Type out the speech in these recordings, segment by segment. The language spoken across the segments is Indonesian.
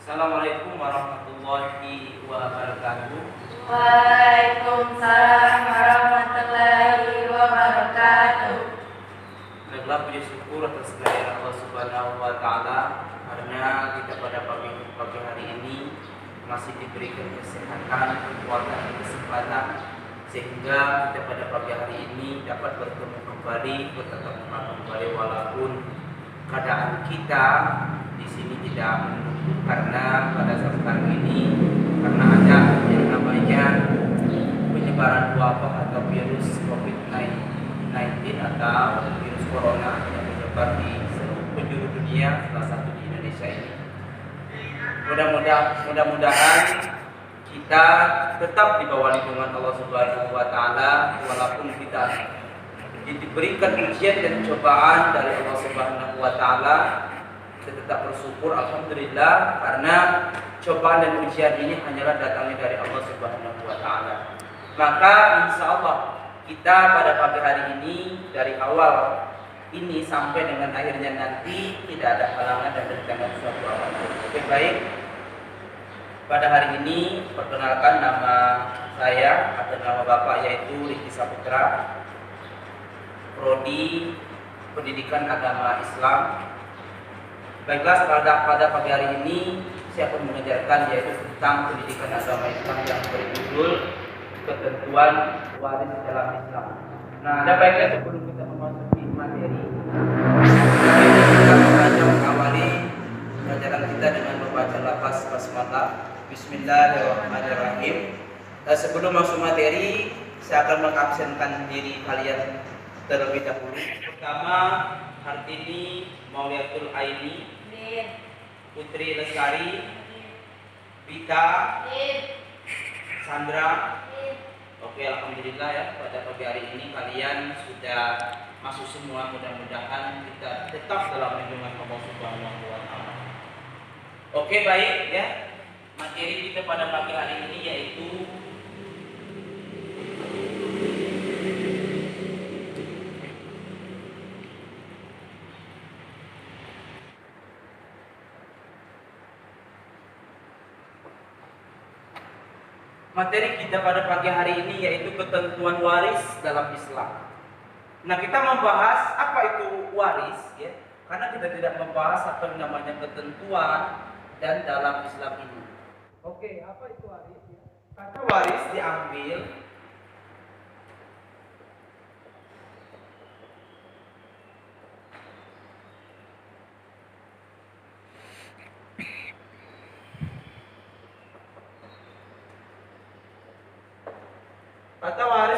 Assalamualaikum warahmatullahi wabarakatuh. Waalaikumsalam warahmatullahi wabarakatuh. Baiklah, puji syukur atas kehadiran Allah Subhanahu wa taala karena kita pada pagi hari ini masih diberikan kesehatan, kekuatan dan kesempatan sehingga kita pada pagi hari ini dapat bertemu kembali, bertatap muka kembali walaupun keadaan kita di sini tidak menentu karena pada saat sekarang ini karena ada yang namanya penyebaran wabah atau virus COVID-19 atau virus corona yang menyebar di seluruh penjuru dunia, salah satu di Indonesia ini. Mudah-mudahan kita tetap di bawah lindungan Allah Subhanahu wa taala walaupun kita diberikan ujian dan cobaan dari Allah Subhanahu wa taala, kita tetap bersyukur alhamdulillah karena cobaan dan ujian ini hanyalah datangnya dari Allah Subhanahu wa taala. Maka insyaallah kita pada pagi hari ini dari awal ini sampai dengan akhirnya nanti tidak ada halangan dan rintangan suatu apapun. Oke, baik. Pada hari ini perkenalkan nama saya atau nama Bapak yaitu Riki Saputra, Prodi Pendidikan Agama Islam. Baiklah, pada pagi hari ini saya akan mengajarkan yaitu tentang pendidikan agama Islam yang berjudul ketentuan waris dalam Islam. Nah, ada baiknya sebelum kita memasuki materi, kita akan mengawali pelajaran kita dengan membaca lafaz basmalah. Bismillahirrahmanirrahim. Dan sebelum masuk materi, saya akan mengabsenkan diri kalian terlebih dahulu. Pertama, Hartini Mauliatul Aini, Putri Lestari, Vita, Sandra. Oke, alhamdulillah ya, pada pagi hari ini kalian sudah masuk semua. Mudah-mudahan kita tetap dalam lindungan Allah Subhanahu wa taala. Oke, baik ya. Materi kita pada pagi hari ini yaitu ketentuan waris dalam Islam. Nah, kita membahas apa itu waris ya, karena kita tidak membahas apa yang namanya ketentuan dan dalam Islam ini. Oke, apa itu waris ya? Kata waris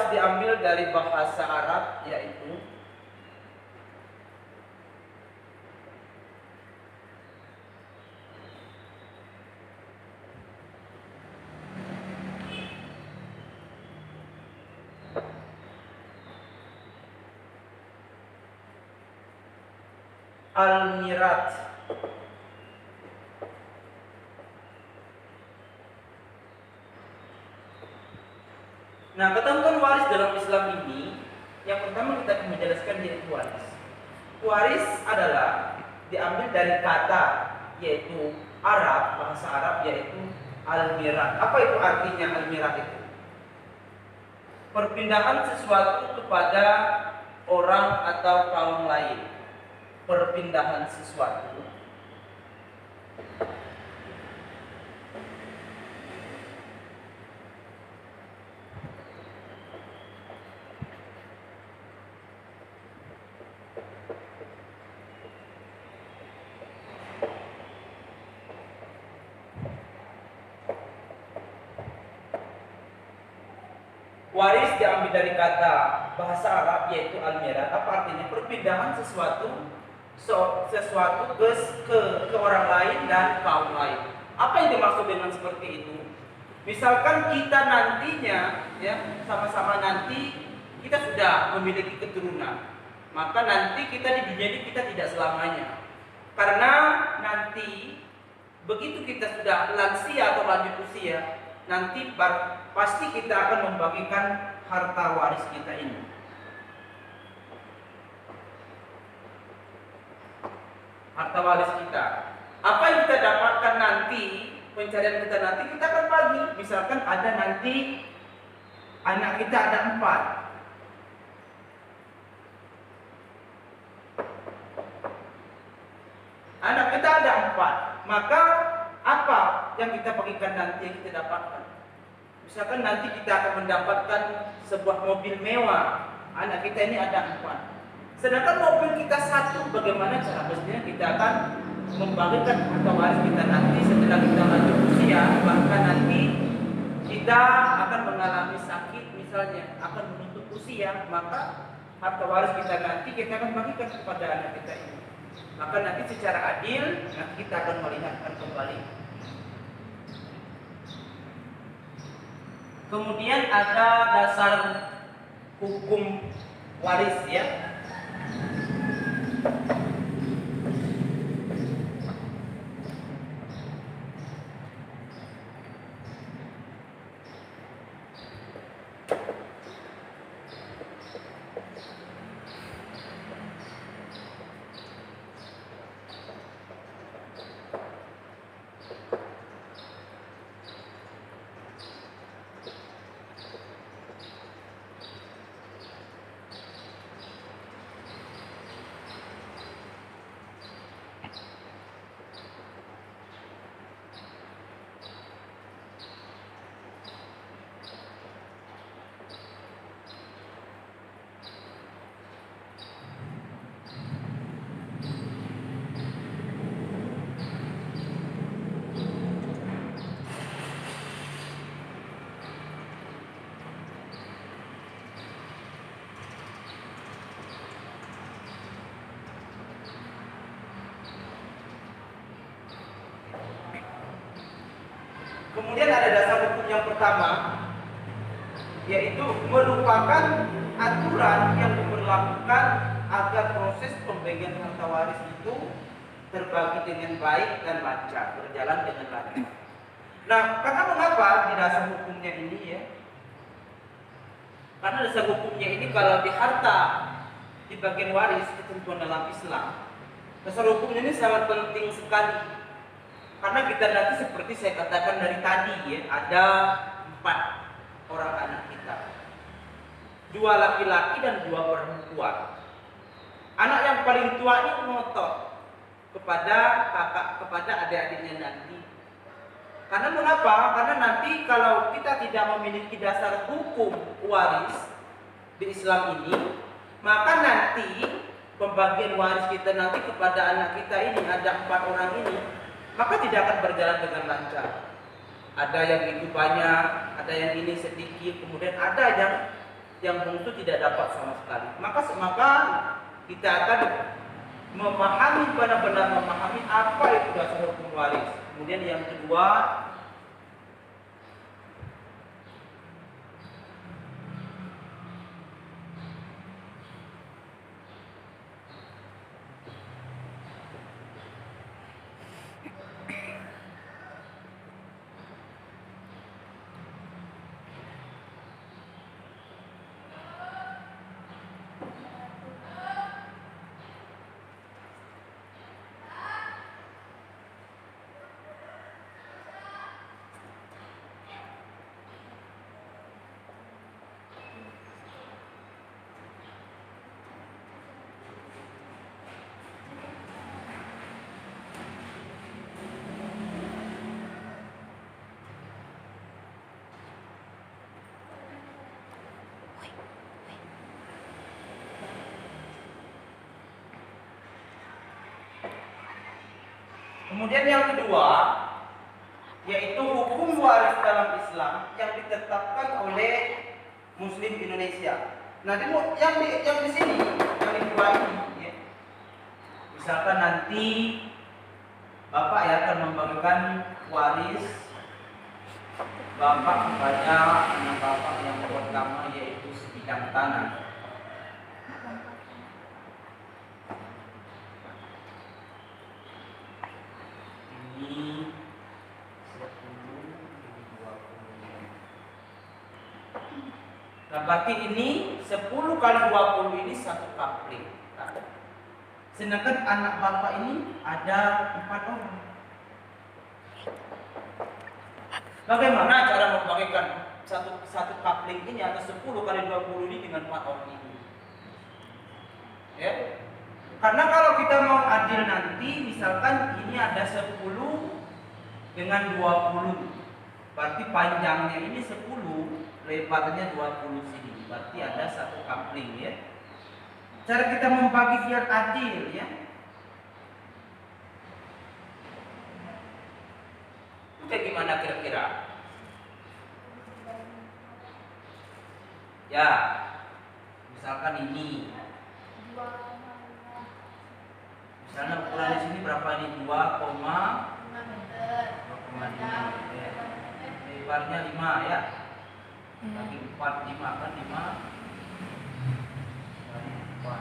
diambil dari bahasa Arab yaitu al-mirat. Nah, ketentuan waris dalam Islam ini, yang pertama kita akan menjelaskan yaitu waris. Waris adalah diambil dari kata yaitu Arab, bahasa Arab yaitu al-mirat. Apa itu artinya al-mirat itu? Perpindahan sesuatu kepada orang atau kaum lain. Perpindahan sesuatu waris diambil dari kata bahasa Arab yaitu al-mirat. Apa artinya? Perpindahan sesuatu ke orang lain dan kaum lain. Apa yang dimaksud dengan seperti itu? Misalkan kita nantinya ya sama-sama nanti kita sudah memiliki keturunan, maka nanti kita di dunia ini kita tidak selamanya. Karena nanti begitu kita sudah lansia atau lanjut usia, nanti pasti kita akan membagikan harta waris kita ini. Harta waris kita. Apa yang kita dapatkan nanti, pencarian kita nanti kita akan bagi. Misalkan ada nanti anak kita ada 4. Anak kita ada 4. Maka apa yang kita bagikan nanti yang kita dapatkan? Misalkan nanti kita akan mendapatkan sebuah mobil mewah. Anak kita ini ada 4. Sedangkan mobil kita 1, bagaimana cara mestinya kita akan membagikan harta waris kita nanti setelah kita lanjut usia, bahkan nanti kita akan mengalami sakit misalnya, akan menutup usia, maka harta waris kita nanti kita akan bagikan kepada anak kita ini. Maka nanti secara adil nanti kita akan melihatkan kembali. Kemudian ada dasar hukum waris ya. Kemudian ada dasar hukum yang pertama, yaitu merupakan aturan yang diberlakukan agar proses pembagian harta waris itu terbagi dengan baik dan lancar, berjalan dengan lancar. Nah, karena mengapa di dasar hukumnya ini ya? Karena dasar hukumnya ini kalau di harta di bagian waris ketentuan dalam Islam, dasar hukumnya ini sangat penting sekali. Karena kita nanti seperti saya katakan dari tadi ya, ada 4 orang anak kita, 2 laki-laki dan 2 perempuan. Anak yang paling tua ini ngotot kepada kakak, kepada adik-adiknya nanti. Karena mengapa? Karena nanti kalau kita tidak memiliki dasar hukum waris di Islam ini, maka nanti pembagian waris kita nanti kepada anak kita ini, ada 4 orang ini, maka tidak akan berjalan dengan lancar. Ada yang itu banyak, ada yang ini sedikit, kemudian ada yang bungsu tidak dapat sama sekali. Maka kita akan memahami, benar-benar memahami apa itu dasar hukum waris. Kemudian yang kedua, kemudian yang kedua, yaitu hukum waris dalam Islam yang ditetapkan oleh Muslim Indonesia. Nah, yang di sini, yang di dua ini, ya. Misalkan nanti Bapak ya akan membagikan waris Bapak kepada anak Bapak yang pertama, yaitu sebidang tanah. Ini 10, ini 20. Nah, berarti ini 10 kali 20 ini 1 kapling. Sedangkan anak Bapak ini ada 4 orang. Bagaimana cara membagikan satu coupling ini atau 10 kali 20 ini dengan 4 orang ini? Ya. Karena kalau kita mau adil nanti, misalkan ini ada 10 dengan 20. Berarti panjangnya ini 10, lebarnya 20 sini. Berarti ada satu coupling ya. Cara kita membagi biar adil ya. Kayak gimana kira-kira? Ya, misalkan ini. Misalnya ukuran di sini berapa ini? 2,5 meter. Lebarnya 5 ya. Bagi 4, 5 kan 5. 5.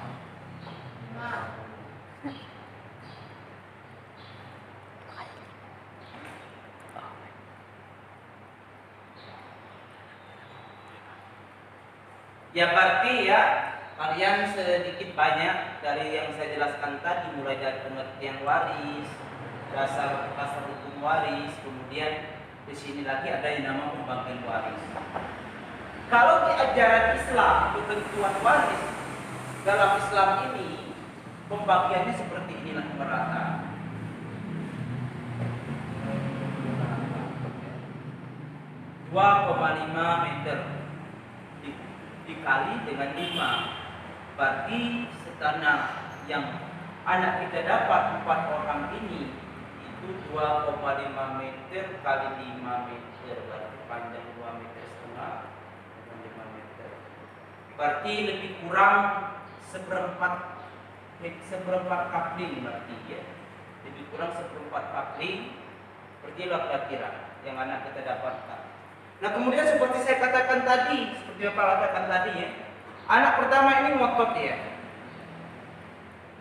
Ya berarti ya kalian sedikit banyak dari yang saya jelaskan tadi, mulai dari pengertian waris, dasar hukum waris, kemudian di sini lagi ada yang nama pembagian waris. Kalau di ajaran Islam ketentuan waris dalam Islam ini pembagiannya seperti inilah merata. 2,5 meter dikali dengan 5, berarti setanah yang anak kita dapat 4 orang ini itu 2,5 meter kali 5 meter, berarti panjang 2,5 meter, 5 meter, berarti lebih kurang seperempat coupling, berarti ya lebih kurang seperempat coupling. Pergilah kira-kira yang anak kita dapatkan. Nah kemudian seperti saya katakan tadi, seperti Bapak katakan tadi ya, anak pertama ini ngotot ya.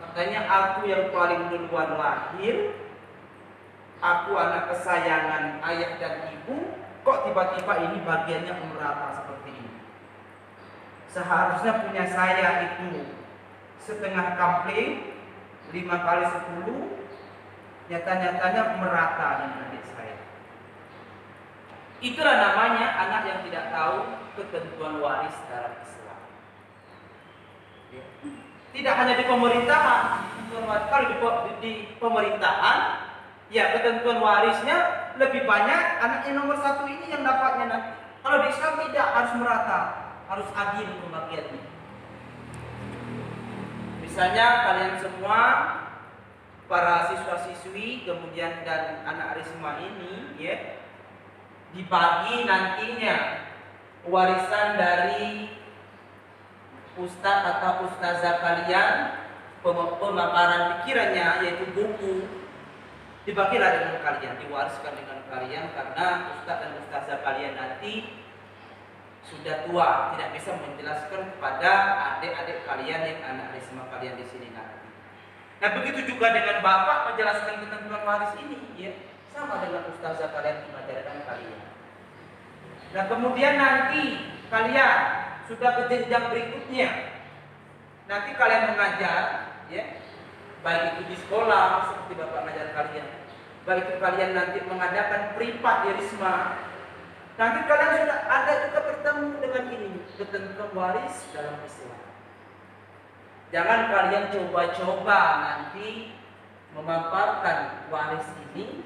Katanya aku yang paling duluan lahir, aku anak kesayangan ayah dan ibu, kok tiba-tiba ini bagiannya merata seperti ini. Seharusnya punya saya itu setengah coupling, 5 kali 10, nyata-nyatanya merata dengan adik saya. Itulah namanya anak yang tidak tahu ketentuan waris dalam Islam. Tidak hanya di pemerintahan, kalau di pemerintahan, ya ketentuan warisnya lebih banyak anak yang nomor 1 ini yang dapatnya nanti. Kalau di Islam tidak, harus merata, harus adil pembagiannya. Misalnya kalian semua para siswa-siswi kemudian dan anak Risma ini ya dibagi nantinya warisan dari ustadz atau ustazah kalian, pemaparan pikirannya yaitu buku, dibagilah dengan kalian, diwariskan dengan kalian, karena ustadz dan ustazah kalian nanti sudah tua, tidak bisa menjelaskan kepada adik-adik kalian yang anak Risma kalian di sini nanti. Nah begitu juga dengan bapak menjelaskan ketentuan waris ini ya, sama dengan ustazah kalian mengajarkan kalian. Nah kemudian nanti kalian sudah ke jenjang berikutnya, nanti kalian mengajar ya, baik itu di sekolah seperti bapak mengajar kalian, baik itu kalian nanti mengadakan privat di Risma, nanti kalian sudah ada juga bertemu dengan ini ketentuan waris dalam Islam. Jangan kalian coba-coba nanti memaparkan waris ini.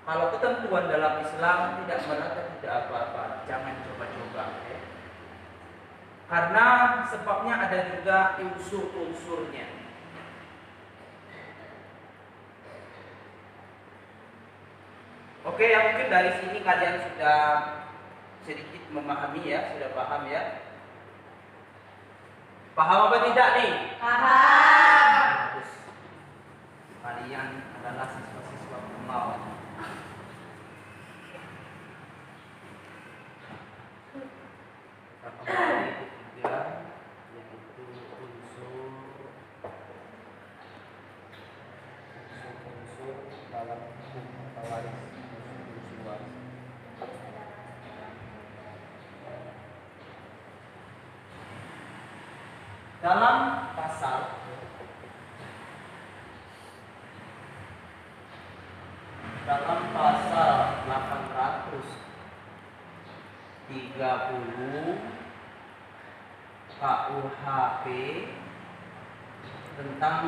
Kalau ketentuan dalam Islam tidak merata, tidak apa-apa, jangan coba-coba ya. Karena sebabnya ada juga unsur-unsurnya. Oke, yang mungkin dari sini kalian sudah sedikit memahami ya, sudah paham ya. Paham apa tidak nih? Paham. Bagus. Kalian adalah siswa-siswa pemau. Kita kembali ketiga, yaitu unsur dalam hukum waris. Dalam pasal dalam pasal 800 KUHP tentang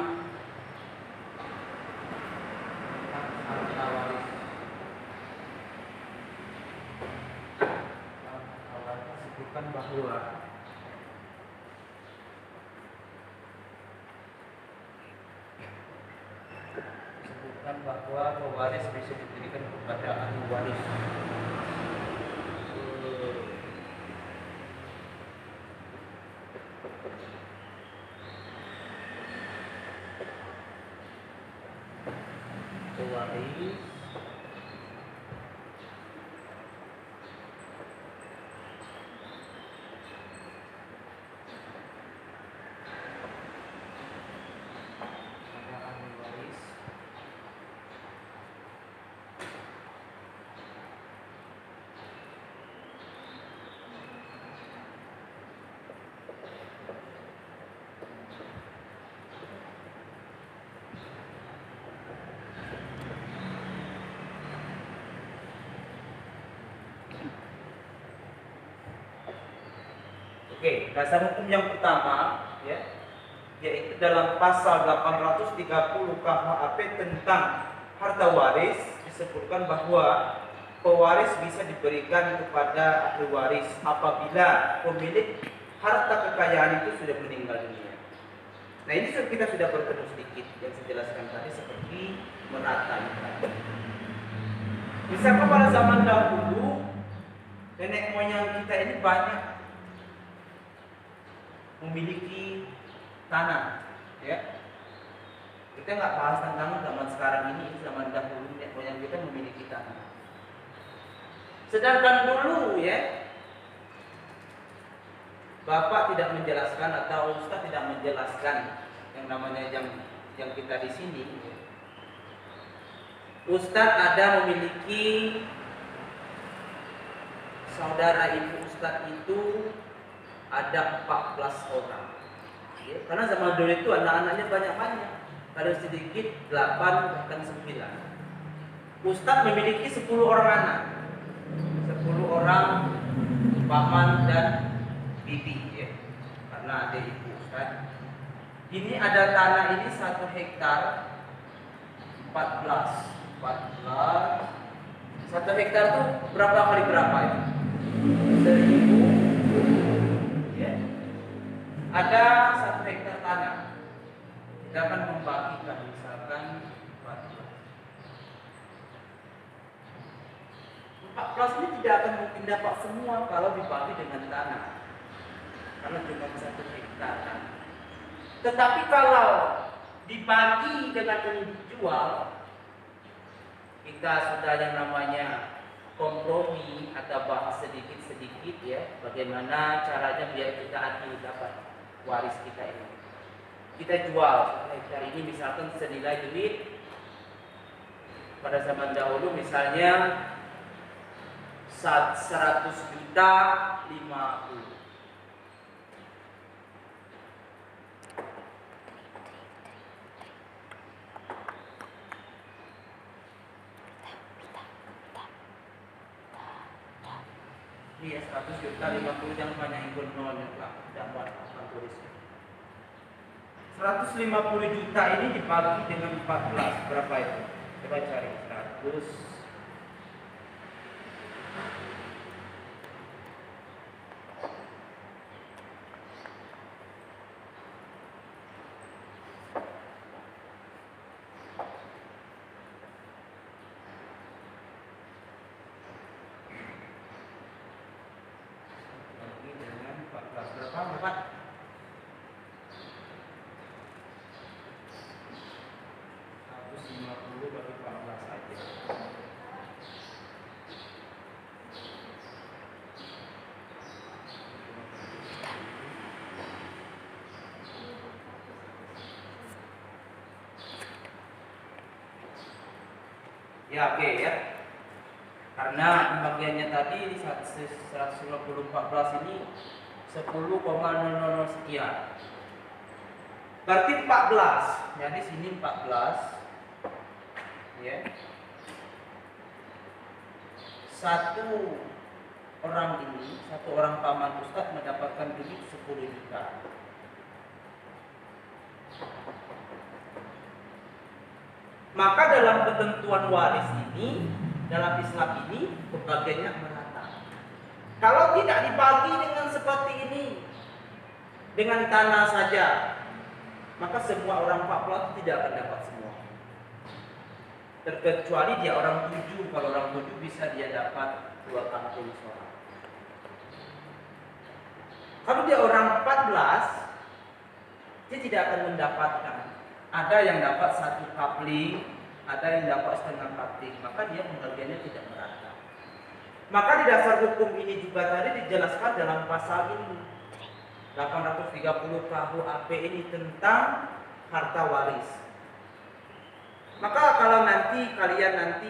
harta waris. Disebutkan bahwa pewaris bisa diberikan kepada ahli waris. Pewaris Oke, dasar hukum yang pertama ya, yaitu dalam pasal 830 KUHP tentang harta waris disebutkan bahwa pewaris bisa diberikan kepada ahli waris apabila pemilik harta kekayaan itu sudah meninggal dunia. Nah, ini kita sudah bertemu sedikit yang saya jelaskan tadi seperti merata. Misalkan pada zaman dahulu nenek moyang kita ini banyak memiliki tanah, ya. Kita nggak bahas tentang zaman sekarang ini, zaman dahulu nenek moyang kita memiliki tanah. Sedangkan dulu, ya, Bapak tidak menjelaskan atau Ustaz tidak menjelaskan yang namanya yang kita di sini. Ya. Ustaz ada memiliki saudara ibu Ustaz itu ada 14 orang. Ya, karena zaman dulu itu anak-anaknya banyak-banyak. Kalau sedikit 8 bahkan 9. Ustadz memiliki 10 orang anak. 10 orang paman dan bibi ya. Karena ada ibu Ustadz. Ini ada tanah ini 1 hektar 14. 1 hektar itu berapa kali berapa itu? 1000. Ada 1 hektar tanah. Kita akan membagikan misalkan 14 ini tidak akan mungkin dapat semua kalau dibagi dengan tanah, karena cuma 1 hektar kan. Tetapi kalau dibagi dengan dijual, kita sudah yang namanya kompromi atau bahas sedikit-sedikit ya, bagaimana caranya biar kita adil dapat waris kita ini. Kita jual hektar ini misalkan senilai duit pada zaman dahulu misalnya 100 juta 50. Iya 100 juta 50, jangan banyak ikut nolnya lah, dapat akan tulis. 150 juta ini dibagi dengan 14 berapa itu? Coba cari 100. Berapa? 150 bagi 14 saja. Ya oke ya. Karena pembagiannya tadi 150 14 ini 10,00 sekian. Berarti 14. Jadi sini 14. Ya. 1 orang ini, satu orang paman ustadz mendapatkan duit 10 juta. Maka dalam ketentuan waris ini, dalam Islam ini, pembagiannya merata. Kalau tidak dibagi dengan seperti ini, dengan tanah saja, maka semua orang Papua itu tidak akan dapat semua. Terkecuali dia orang 7, kalau orang 7 bisa dia dapat 2 kampung suara. Kalau dia orang 14, dia tidak akan mendapatkan. Ada yang dapat 1 kapling, ada yang dapat setengah kapling, maka dia pembagiannya tidak merata. Maka di dasar hukum ini juga tadi dijelaskan dalam pasal ini 830 KUHP ini tentang harta waris. Maka kalau nanti kalian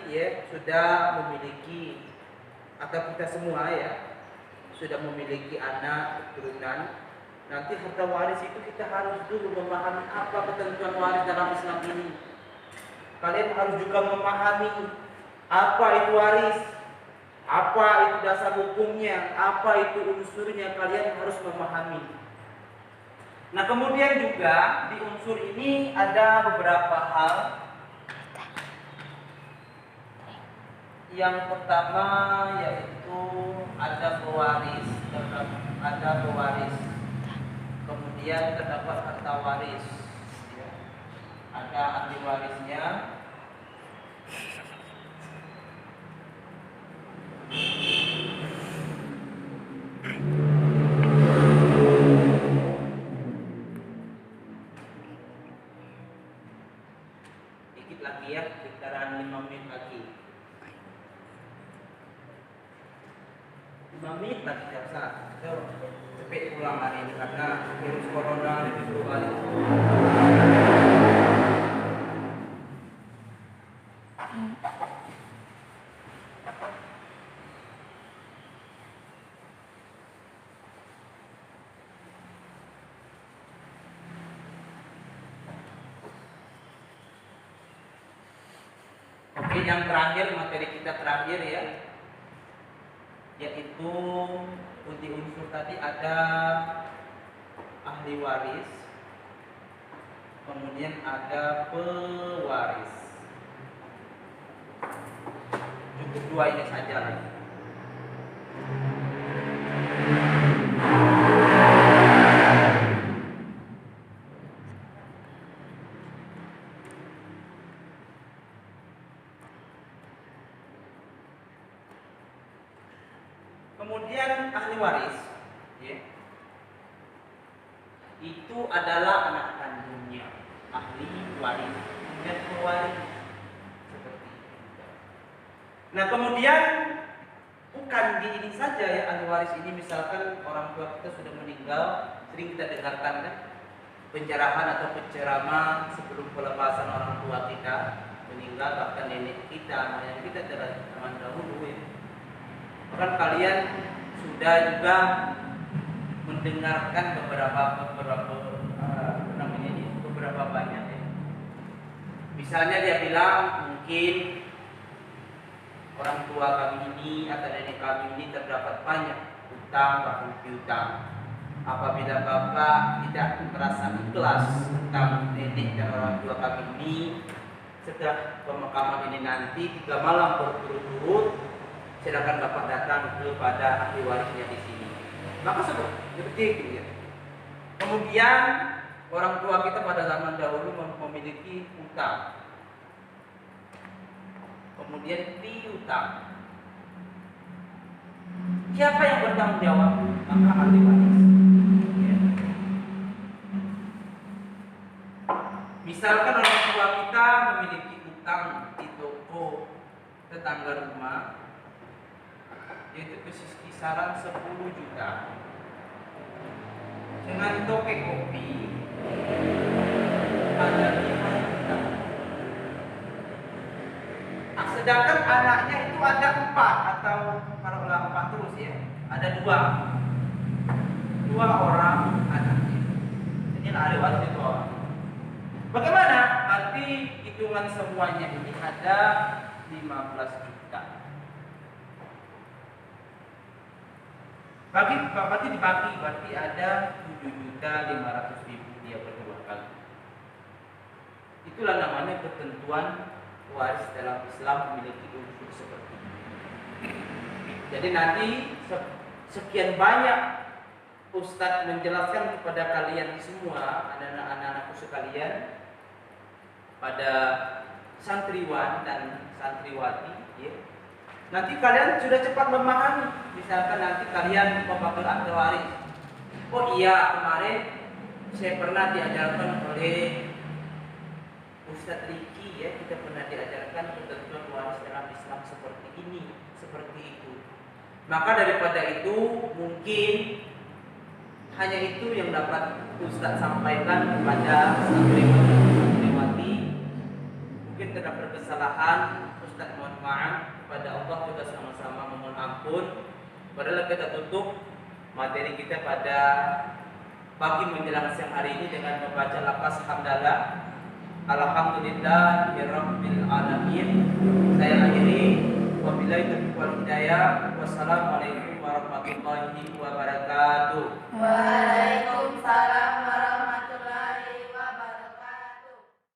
sudah memiliki, atau kita semua sudah memiliki anak keturunan, nanti harta waris itu kita harus dulu memahami apa ketentuan waris dalam Islam ini. Kalian harus juga memahami apa itu waris, apa itu dasar hukumnya, apa itu unsurnya, kalian harus memahami. Nah, kemudian juga di unsur ini ada beberapa hal. Yang pertama yaitu ada pewaris, kemudian terdapat harta waris, ada ahli warisnya, dikit lagi ya, sekitaran 5 menit lagi. 5 menit lagi jaksa. Cepet pulang hari ini karena virus corona lebih global. Oke, yang terakhir, materi kita terakhir yaitu di unsur tadi ada ahli waris, kemudian ada pewaris. Cukup 2 ini saja lagi. Kemudian ahli waris itu adalah anak kandungnya ahli waris dan pewaris seperti itu. Nah, kemudian bukan di ini saja ahli waris ini, misalkan orang tua kita sudah meninggal, sering kita dengarkan kan pencerahan atau penceramah sebelum pelepasan orang tua kita meninggal, bahkan nenek kita, yang kita dari zaman dahulu Bahkan kalian sudah juga mendengarkan beberapa banyak Misalnya dia bilang mungkin orang tua kami ini atau nenek kami ini terdapat banyak utang, bahkan piutang. Apabila bapak tidak merasa ikhlas tentang nenek dan orang tua kami ini, setelah pemakaman ini nanti 3 malam berturut-turut, silakan bapak datang kepada ahli warisnya di sini. Maka seperti itu Kemudian orang tua kita pada zaman dahulu memiliki utang, kemudian piutang. Siapa yang bertanggung jawab? Maka ahli waris. Misalkan orang tua kita memiliki utang di toko tetangga rumah, yaitu kisaran 10 juta. Dengan toko kopi ada 5 juta. Sedangkan anaknya itu ada 4, atau kalau 4 terus ada 2 orang anaknya. Ini ahli waris itu orang. Bagaimana? Berarti hitungan semuanya ini ada 15 juta. berarti dibagi, berarti ada 7.500.000 dia berdua kali. Itulah namanya ketentuan waris dalam Islam memiliki unsur seperti ini. Jadi nanti sekian banyak Ustadz menjelaskan kepada kalian semua, anak-anakku sekalian, pada santriwan dan santriwati, ya. Nanti kalian sudah cepat memahami. Misalkan nanti kalian memanggil ahli waris. Oh iya, kemarin saya pernah diajarkan oleh Ustadz Riki, ya, kita pernah diajarkan ketentuan waris dalam Islam seperti ini, seperti itu. Maka daripada itu mungkin hanya itu yang dapat Ustadz sampaikan kepada santriwati. Mungkin terdapat kesalahan, Ustadz mohon maaf. Kepada Allah kita sama-sama memohon ampun. Padahal kita tutup materi kita pada pagi menjelang siang hari ini dengan membaca lafaz hamdalah. Alhamdulillahirabbil alamin. Saya akhiri, wabillahi taufiq wal hidayah. Wassalamualaikum warahmatullahi wabarakatuh. Waalaikumsalam